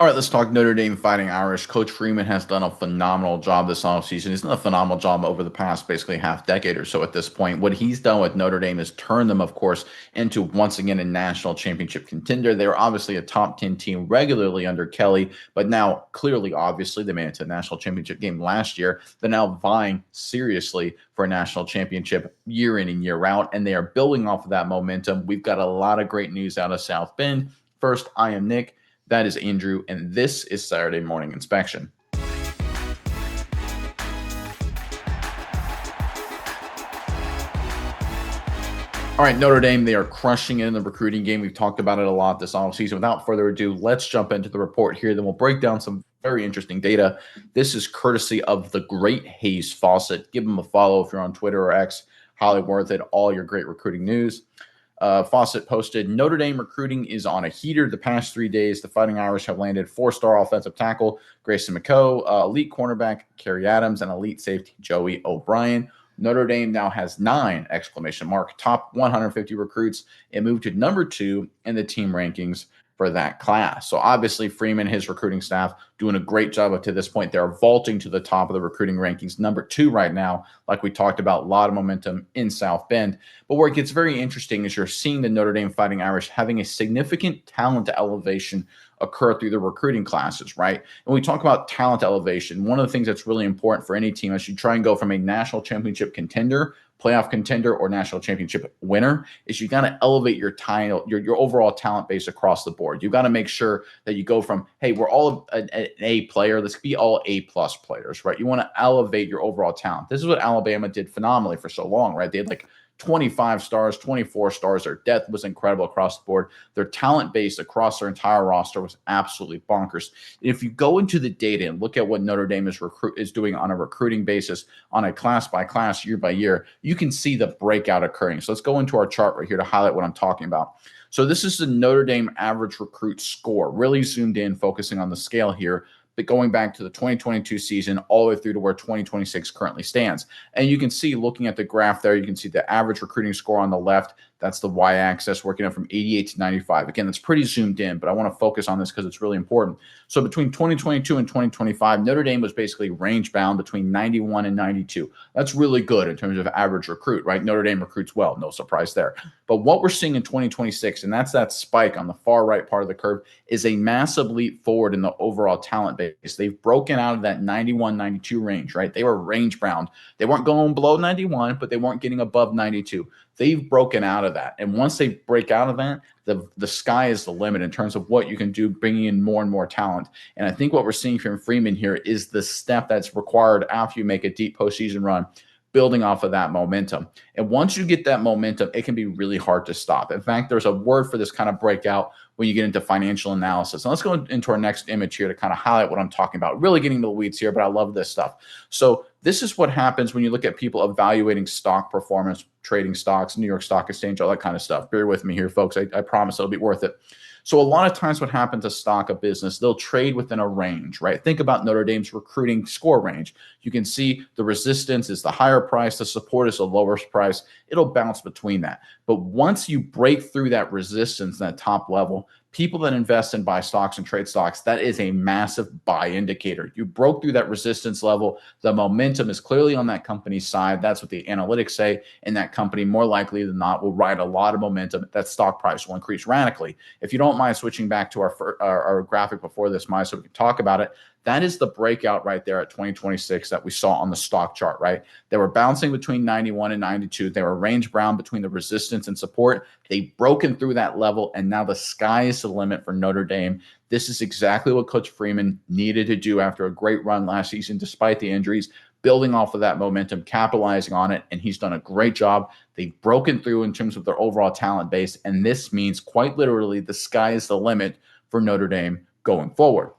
All right, let's talk Notre Dame Fighting Irish. Coach Freeman has done a phenomenal job this offseason. He's done a phenomenal job over the past basically half decade or so at this point. What he's done with Notre Dame is turn them, of course, into once again a national championship contender. They were obviously a top 10 team regularly under Kelly, but now clearly, obviously, they made it to a national championship game last year. They're now vying seriously for a national championship year in and year out, and they are building off of that momentum. We've got a lot of great news out of South Bend. First, I am Nick. That is Andrew, and this is Saturday Morning Inspection. All right, Notre Dame, they are crushing it in the recruiting game. We've talked about it a lot this offseason. Without further ado, let's jump into the report here. Then we'll break down some very interesting data. This is courtesy of the great Hayes Fawcett. Give him a follow if you're on Twitter or X. Highly worth it. All your great recruiting news. Fawcett posted Notre Dame recruiting is on a heater the past 3 days. The Fighting Irish have landed four-star offensive tackle Grayson McCoe, elite cornerback Kerry Adams, and elite safety Joey O'Brien. Notre Dame now has 9 exclamation mark top 150 recruits and moved to number 2 in the team rankings for that class. So obviously Freeman, his recruiting staff, doing a great job up to this point. They're vaulting to the top of the recruiting rankings, number 2 right now. Like we talked about, a lot of momentum in South Bend. But where it gets very interesting is you're seeing the Notre Dame Fighting Irish having a significant talent elevation occur through the recruiting classes, right? And we talk about talent elevation. One of the things that's really important for any team is you try and go from a national championship contender, playoff contender, or national championship winner is you got to elevate your title, your overall talent base across the board. You got to make sure that you go from, hey, we're all an A player, let's be all A plus players, right? You want to elevate your overall talent. This is what Alabama did phenomenally for so long, right? They had like 25 stars, 24 stars. Their depth was incredible across the board. Their talent base across their entire roster was absolutely bonkers. If you go into the data and look at what Notre Dame is doing on a recruiting basis, on a class by class, year by year, you can see the breakout occurring. So let's go into our chart right here to highlight what I'm talking about. So this is the Notre Dame average recruit score, really zoomed in, focusing on the scale here, but going back to the 2022 season all the way through to where 2026 currently stands. And you can see, looking at the graph there, you can see the average recruiting score on the left. That's the y-axis, working up from 88 to 95. Again, that's pretty zoomed in, but I want to focus on this because it's really important. So between 2022 and 2025, Notre Dame was basically range bound between 91 and 92. That's really good in terms of average recruit, right? Notre Dame recruits well, no surprise there. But what we're seeing in 2026, and that's that spike on the far right part of the curve, is a massive leap forward in the overall talent base. They've broken out of that 91, 92 range, right? They were range bound. They weren't going below 91, but they weren't getting above 92. They've broken out of that. And once they break out of that, the sky is the limit in terms of what you can do, bringing in more and more talent. And I think what we're seeing from Freeman here is the step that's required after you make a deep postseason run, building off of that momentum. And once you get that momentum, it can be really hard to stop. In fact, there's a word for this kind of breakout when you get into financial analysis. And let's go into our next image here to kind of highlight what I'm talking about. Really getting into the weeds here, but I love this stuff. So this is what happens when you look at people evaluating stock performance, trading stocks, New York Stock Exchange, all that kind of stuff. Bear with me here, folks. I promise it'll be worth it. So a lot of times what happens to stock a business, they'll trade within a range, right? Think about Notre Dame's recruiting score range. You can see the resistance is the higher price, the support is the lower price. It'll bounce between that. But once you break through that resistance, that top level, people that invest and buy stocks and trade stocks, that is a massive buy indicator. You broke through that resistance level. The momentum is clearly on that company's side. That's what the analytics say. And that company, more likely than not, will ride a lot of momentum. That stock price will increase radically. If you don't mind switching back to our graphic before this, Maya, so we can talk about it, that is the breakout right there at 2026 that we saw on the stock chart, right? They were bouncing between 91 and 92. They were range bound between the resistance and support. They've broken through that level, and now the sky is the limit for Notre Dame. This is exactly what Coach Freeman needed to do after a great run last season, despite the injuries, building off of that momentum, capitalizing on it, and he's done a great job. They've broken through in terms of their overall talent base, and this means quite literally the sky is the limit for Notre Dame going forward.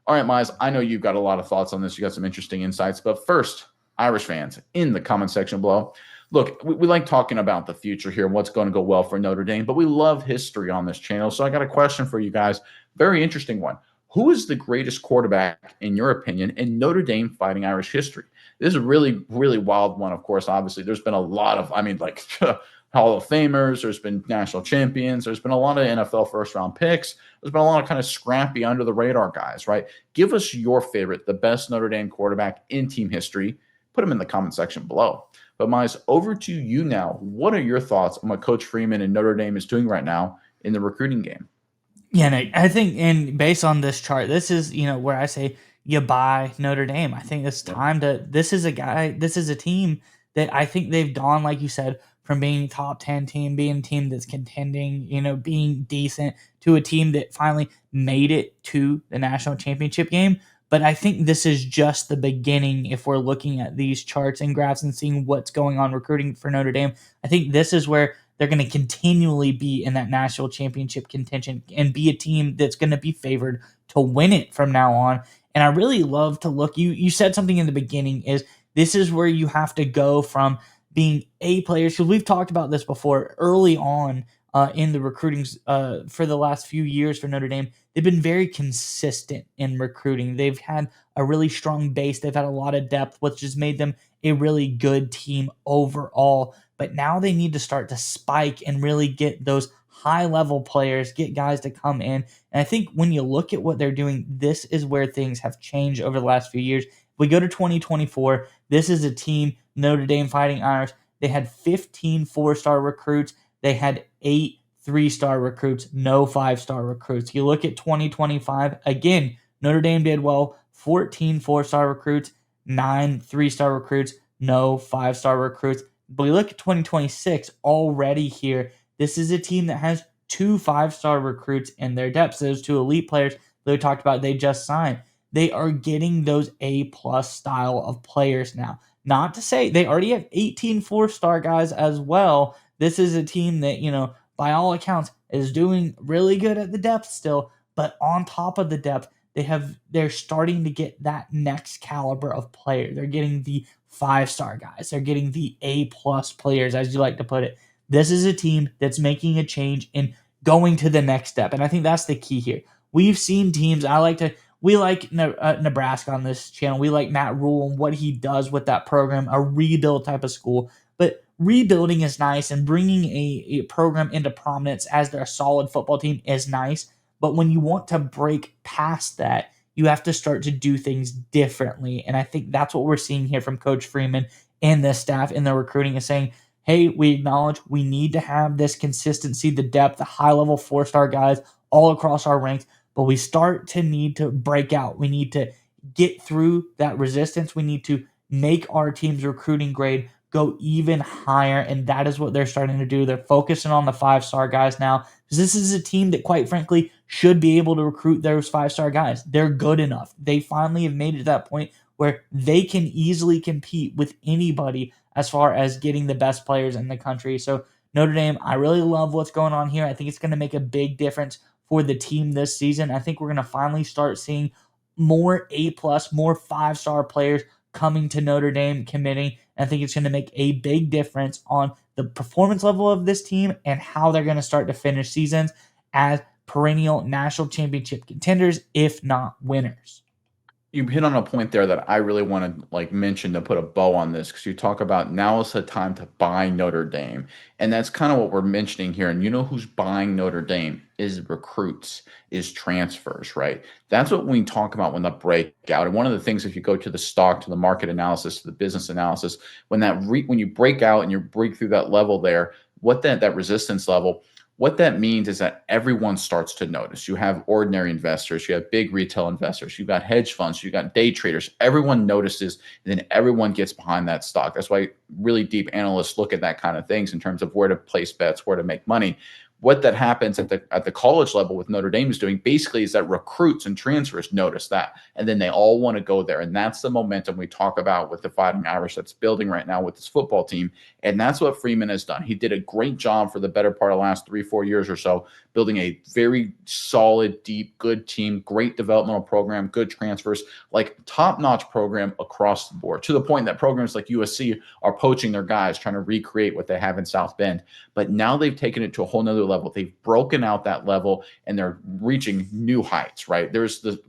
All right, Miles, I know you've got a lot of thoughts on this. You got some interesting insights. But first, Irish fans, in the comment section below, look, we like talking about the future here, what's going to go well for Notre Dame, but we love history on this channel. So I got a question for you guys. Very interesting one. Who is the greatest quarterback, in your opinion, in Notre Dame Fighting Irish history? This is a really, really wild one, of course. Obviously, there's been a lot of, Hall of Famers, there's been national champions, there's been a lot of NFL first round picks, there's been a lot of kind of scrappy under the radar guys, right? Give us your favorite, the best Notre Dame quarterback in team history. Put them in the comment section below. But Mize, over to you now. What are your thoughts on what Coach Freeman and Notre Dame is doing right now in the recruiting game? Yeah, no, I think, and based on this chart, this is where I say you buy Notre Dame. I think it's Yep. time to. This is a team that I think they've gone, like you said, from being top 10 team, being a team that's contending, being decent, to a team that finally made it to the national championship game. But I think this is just the beginning. If we're looking at these charts and graphs and seeing what's going on recruiting for Notre Dame, I think this is where they're going to continually be in that national championship contention and be a team that's going to be favored to win it from now on. And I really love to look. You said something in the beginning, is this is where you have to go from being A players, because we've talked about this before early on in the recruiting for the last few years for Notre Dame. They've been very consistent in recruiting. They've had a really strong base. They've had a lot of depth, which has made them a really good team overall. But now they need to start to spike and really get those high level players, get guys to come in. And I think when you look at what they're doing, this is where things have changed over the last few years. If we go to 2024, this is a team, Notre Dame Fighting Irish. They had 15 4-star recruits. They had 8 3-star recruits, no 5-star recruits. You look at 2025, again, Notre Dame did well, 14 4-star recruits, 9 3-star recruits, no 5-star recruits. But we look at 2026 already here. This is a team that has 2 5-star recruits in their depths. Those 2 elite players that we talked about, they just signed. They are getting those A-plus style of players now. Not to say they already have 18 4-star guys as well. This is a team that, by all accounts, is doing really good at the depth still. But on top of the depth, they're starting to get that next caliber of player. They're getting the 5-star guys. They're getting the A-plus players, as you like to put it. This is a team that's making a change and going to the next step. And I think that's the key here. We've seen teams, we like Nebraska on this channel. We like Matt Rule and what he does with that program, a rebuild type of school. But rebuilding is nice, and bringing a program into prominence as their solid football team is nice. But when you want to break past that, you have to start to do things differently. And I think that's what we're seeing here from Coach Freeman and the staff in the recruiting, is saying, hey, we acknowledge we need to have this consistency, the depth, the high level 4-star guys all across our ranks, but we start to need to break out. We need to get through that resistance. We need to make our team's recruiting grade go even higher. And that is what they're starting to do. They're focusing on the 5-star guys now, because this is a team that, quite frankly, should be able to recruit those 5-star guys. They're good enough. They finally have made it to that point where they can easily compete with anybody as far as getting the best players in the country. So Notre Dame, I really love what's going on here. I think it's going to make a big difference for the team this season. I think we're going to finally start seeing more A-plus, more 5-star players coming to Notre Dame, committing. And I think it's going to make a big difference on the performance level of this team and how they're going to start to finish seasons as perennial national championship contenders, if not winners. You hit on a point there that I really want to mention to put a bow on this, because you talk about now is the time to buy Notre Dame, and that's kind of what we're mentioning here. And you know who's buying Notre Dame is recruits, is transfers, right? That's what we talk about when the breakout. And one of the things, if you go to the stock, to the market analysis, to the business analysis, when when you break out and you break through that level there, what that resistance level, what that means is that everyone starts to notice. You have ordinary investors, you have big retail investors, you've got hedge funds, you've got day traders. Everyone notices, and then everyone gets behind that stock. That's why really deep analysts look at that kind of things in terms of where to place bets, where to make money. What that happens at the college level with Notre Dame is doing basically is that recruits and transfers notice that, and then they all want to go there. And that's the momentum we talk about with the Fighting Irish that's building right now with this football team. And that's what Freeman has done. He did a great job for the better part of the last 3-4 years or so, building a very solid, deep, good team, great developmental program, good transfers, like top-notch program across the board, to the point that programs like USC are poaching their guys, trying to recreate what they have in South Bend. But now they've taken it to a whole nother level. They've broken out that level and they're reaching new heights, right?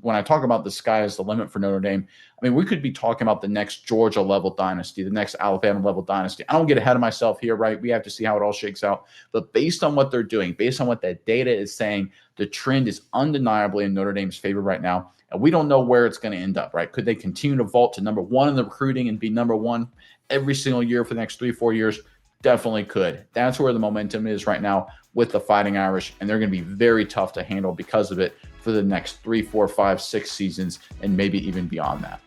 When I talk about the sky is the limit for Notre Dame, I mean, we could be talking about the next Georgia level dynasty, the next Alabama level dynasty. I don't get ahead of myself here, right? We have to see how it all shakes out. But based on what they're doing, based on what that data is saying, the trend is undeniably in Notre Dame's favor right now. And we don't know where it's going to end up, right? Could they continue to vault to number one in the recruiting and be number one every single year for the next 3-4 years? Definitely could. That's where the momentum is right now with the Fighting Irish, and they're going to be very tough to handle because of it for the next 3, 4, 5, 6 seasons, and maybe even beyond that.